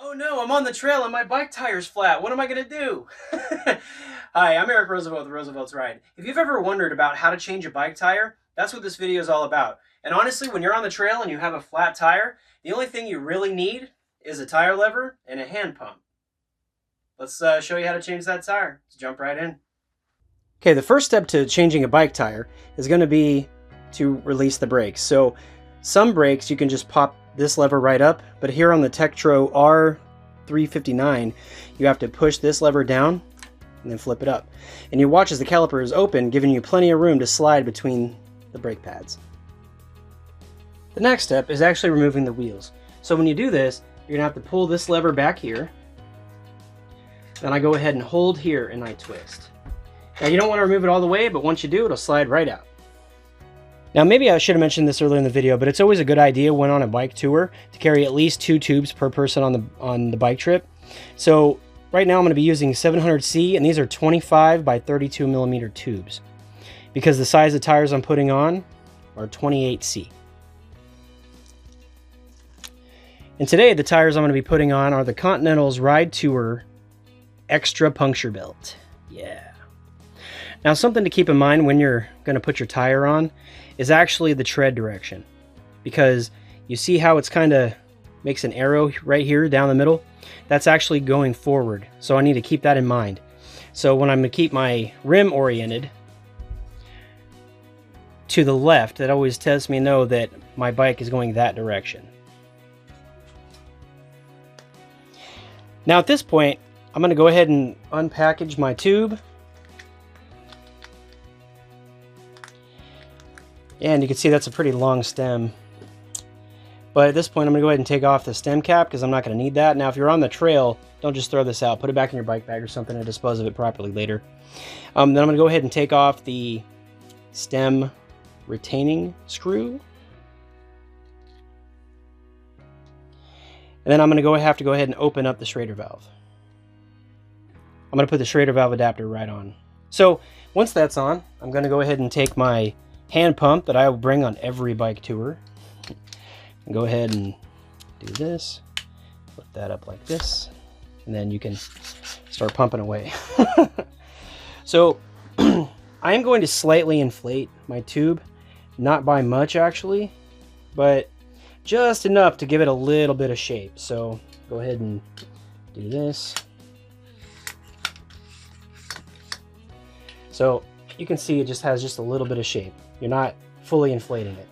Oh no, I'm on the trail and my bike tire's flat. What am I gonna do? Hi, I'm Eric Roosevelt with Roosevelt's Ride. If you've ever wondered about how to change a bike tire, that's what this video is all about. And honestly, when you're on the trail and you have a flat tire, the only thing you really need is a tire lever and a hand pump. Let's show you how to change that tire. Let's jump right in. Okay, the first step to changing a bike tire is going to be to release the brakes. So some brakes you can just pop this lever right up, but here on the Tektro R359 you have to push this lever down and then flip it up. And you watch as the caliper is open, giving you plenty of room to slide between the brake pads. The next step is actually removing the wheels. So when you do this, you're going to have to pull this lever back here. Then I go ahead and hold here and I twist. Now you don't want to remove it all the way, but once you do, it'll slide right out. Now maybe I should have mentioned this earlier in the video, but it's always a good idea when on a bike tour to carry at least 2 tubes per person on the bike trip. So right now I'm going to be using 700C, and these are 25 by 32 millimeter tubes because the size of tires I'm putting on are 28C. And today the tires I'm going to be putting on are the Continental's Ride Tour Extra Puncture Belt. Yeah. Now something to keep in mind when you're going to put your tire on is actually the tread direction, because you see how it's kind of makes an arrow right here down the middle? That's actually going forward, so I need to keep that in mind. So when I'm going to keep my rim oriented to the left, that always tells me know that my bike is going that direction. Now at this point, I'm going to go ahead and unpackage my tube. And you can see that's a pretty long stem. But at this point, I'm going to go ahead and take off the stem cap because I'm not going to need that. Now, if you're on the trail, don't just throw this out. Put it back in your bike bag or something and dispose of it properly later. Then I'm going to go ahead and take off the stem retaining screw. And then I'm going to have to go ahead and open up the Schrader valve. I'm going to put the Schrader valve adapter right on. So once that's on, I'm going to go ahead and take my hand pump that I will bring on every bike tour. And go ahead and do this. Flip that up like this. And then you can start pumping away. So I am going to slightly inflate my tube. Not by much actually, but just enough to give it a little bit of shape. So go ahead and do this. So you can see it just has just a little bit of shape. You're not fully inflating it.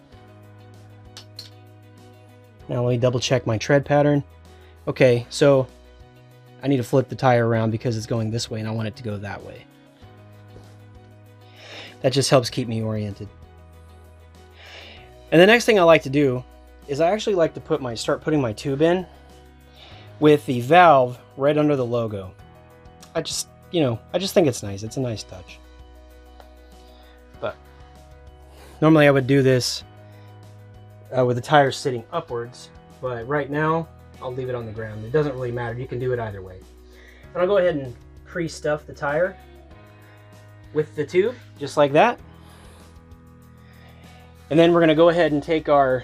Now let me double check my tread pattern. Okay, so I need to flip the tire around because it's going this way and I want it to go that way. That just helps keep me oriented. And the next thing I like to do is I actually like to start putting my tube in with the valve right under the logo. I just think it's nice. It's a nice touch. But normally I would do this with the tires sitting upwards, but right now I'll leave it on the ground. It doesn't really matter. You can do it either way. And I'll go ahead and pre-stuff the tire with the tube, just like that. And then we're going to go ahead and take I'm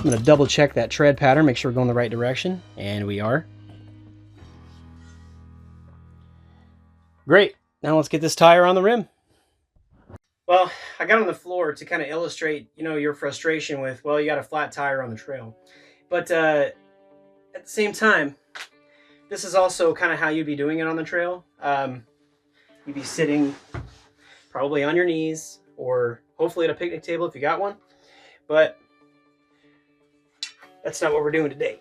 going to double check that tread pattern, make sure we're going the right direction, and we are. Great. Now let's get this tire on the rim. Well, I got on the floor to kind of illustrate, your frustration with, well, you got a flat tire on the trail. But at the same time, this is also kind of how you'd be doing it on the trail. You'd be sitting probably on your knees or hopefully at a picnic table if you got one. But that's not what we're doing today.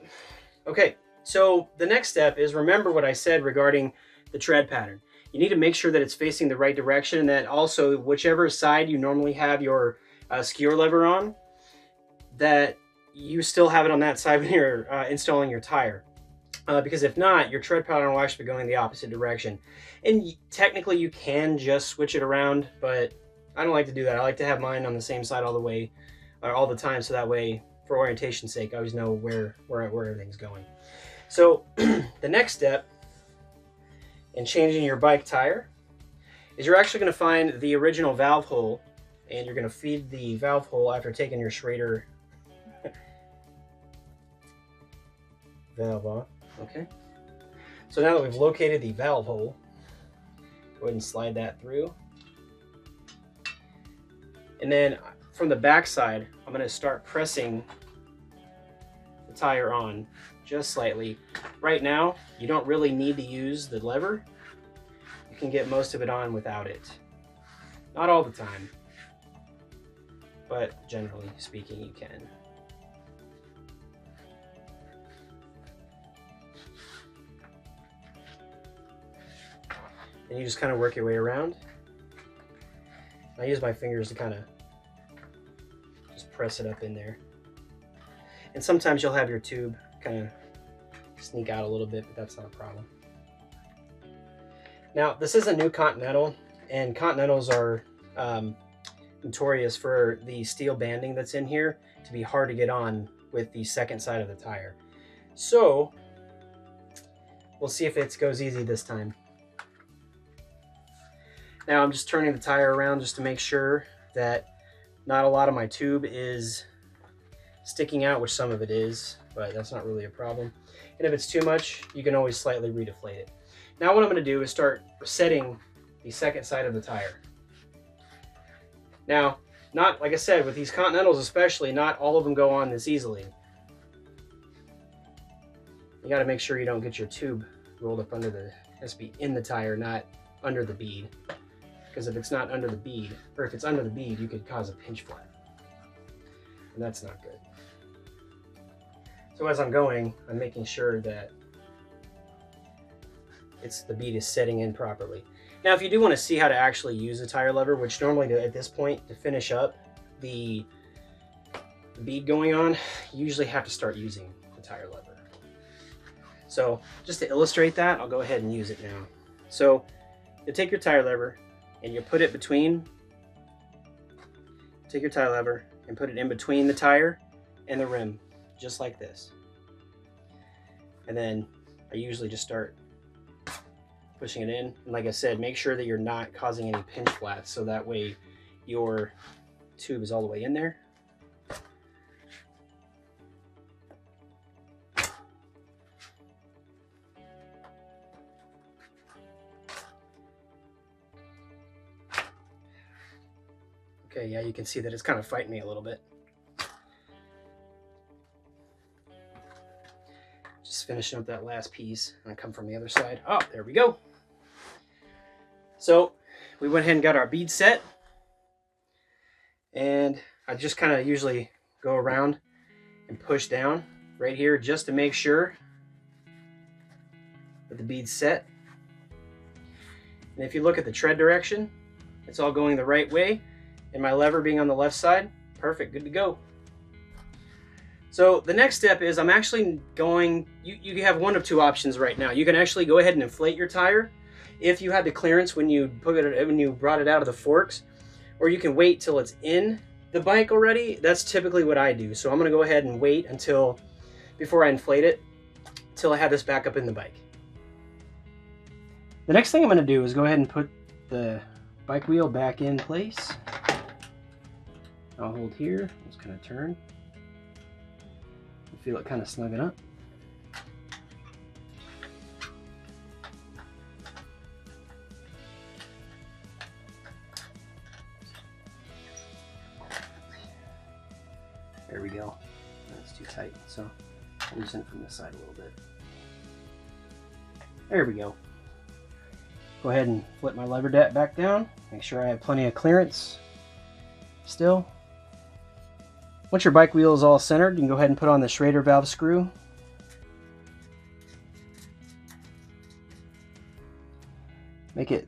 Okay, so the next step is remember what I said regarding the tread pattern. You need to make sure that it's facing the right direction, and that also whichever side you normally have your skewer lever on, that you still have it on that side when you're installing your tire. Because if not, your tread pattern will actually be going the opposite direction. And technically you can just switch it around, but I don't like to do that. I like to have mine on the same side all the time, so that way, for orientation's sake, I always know where everything's going. So the next step in changing your bike tire is you're actually going to find the original valve hole, and you're going to feed the valve hole after taking your Schrader valve off. Okay. So now that we've located the valve hole, go ahead and slide that through. And then from the back side, I'm going to start pressing the tire on just slightly. Right now, you don't really need to use the lever. You can get most of it on without it. Not all the time, but generally speaking, you can. And you just kind of work your way around. I use my fingers to kind of just press it up in there. And sometimes you'll have your tube kind of sneak out a little bit, but that's not a problem. Now, this is a new Continental, and Continentals are notorious for the steel banding that's in here to be hard to get on with the second side of the tire. So, we'll see if it goes easy this time. Now I'm just turning the tire around just to make sure that not a lot of my tube is sticking out, which some of it is, but that's not really a problem. And if it's too much, you can always slightly redeflate it. Now what I'm going to do is start resetting the second side of the tire. Now, not like I said, with these Continentals especially, not all of them go on this easily. You got to make sure you don't get your tube rolled up under the, it has to be in the tire, not under the bead. Because if it's not under the bead, or if it's under the bead, you could cause a pinch flat. And that's not good. So as I'm going, I'm making sure that the bead is setting in properly. Now, if you do want to see how to actually use a tire lever, which normally at this point, to finish up the bead going on, you usually have to start using the tire lever. So just to illustrate that, I'll go ahead and use it now. So you take your tire lever, and you put it between, take your tire lever and put it in between the tire and the rim, just like this. And then I usually just start pushing it in. And like I said, make sure that you're not causing any pinch flats, so that way your tube is all the way in there. Okay, yeah, you can see that it's kind of fighting me a little bit. Just finishing up that last piece, and I come from the other side. Oh, there we go. So we went ahead and got our bead set, and I just kind of usually go around and push down right here just to make sure that the bead's set. And if you look at the tread direction, it's all going the right way. And my lever being on the left side, perfect, good to go. So the next step is I'm actually going, you have one of two options right now. You can actually go ahead and inflate your tire if you had the clearance when you brought it out of the forks, or you can wait till it's in the bike already. That's typically what I do. So I'm gonna go ahead and wait until, before I inflate it, till I have this back up in the bike. The next thing I'm gonna do is go ahead and put the bike wheel back in place. I'll hold here, just kind of turn. Feel it kind of snug it up. There we go. That's too tight, so I'll loosen it from this side a little bit. There we go. Go ahead and flip my lever back down. Make sure I have plenty of clearance still. Once your bike wheel is all centered, you can go ahead and put on the Schrader valve screw. Make it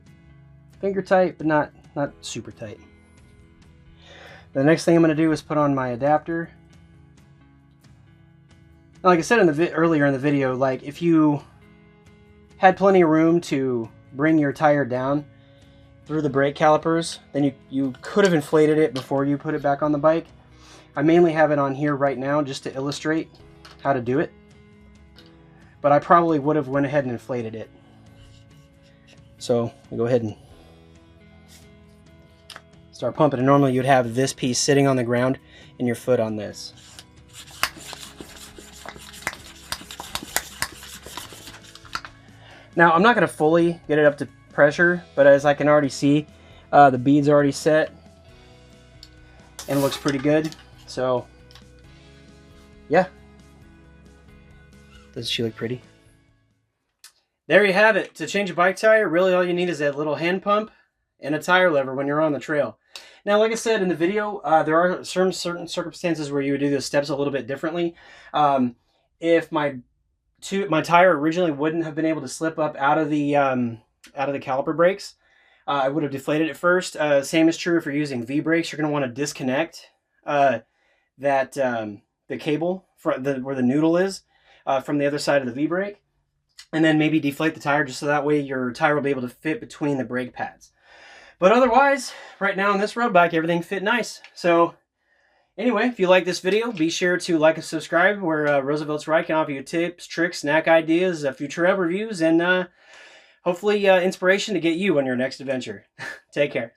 finger tight, but not super tight. The next thing I'm going to do is put on my adapter. Now, like I said earlier in the video, like if you had plenty of room to bring your tire down through the brake calipers, then you could have inflated it before you put it back on the bike. I mainly have it on here right now just to illustrate how to do it, but I probably would have went ahead and inflated it. So we go ahead and start pumping, and normally you'd have this piece sitting on the ground and your foot on this. Now, I'm not going to fully get it up to pressure, but as I can already see, the bead's already set and looks pretty good. So, yeah. Doesn't she look pretty? There you have it. To change a bike tire, really all you need is that little hand pump and a tire lever when you're on the trail. Now, like I said in the video, there are certain circumstances where you would do the steps a little bit differently. If my tire originally wouldn't have been able to slip up out of the caliper brakes, I would have deflated it first. Same is true if you're using V brakes. You're going to want to disconnect the cable where the noodle is from the other side of the V brake, and then maybe deflate the tire just so that way your tire will be able to fit between the brake pads. But otherwise, right now on this road bike, everything fit nice. So anyway, if you like this video, be sure to like and subscribe, where Roosevelt's Ride can offer you tips, tricks, snack ideas, future reviews, and hopefully inspiration to get you on your next adventure. Take care.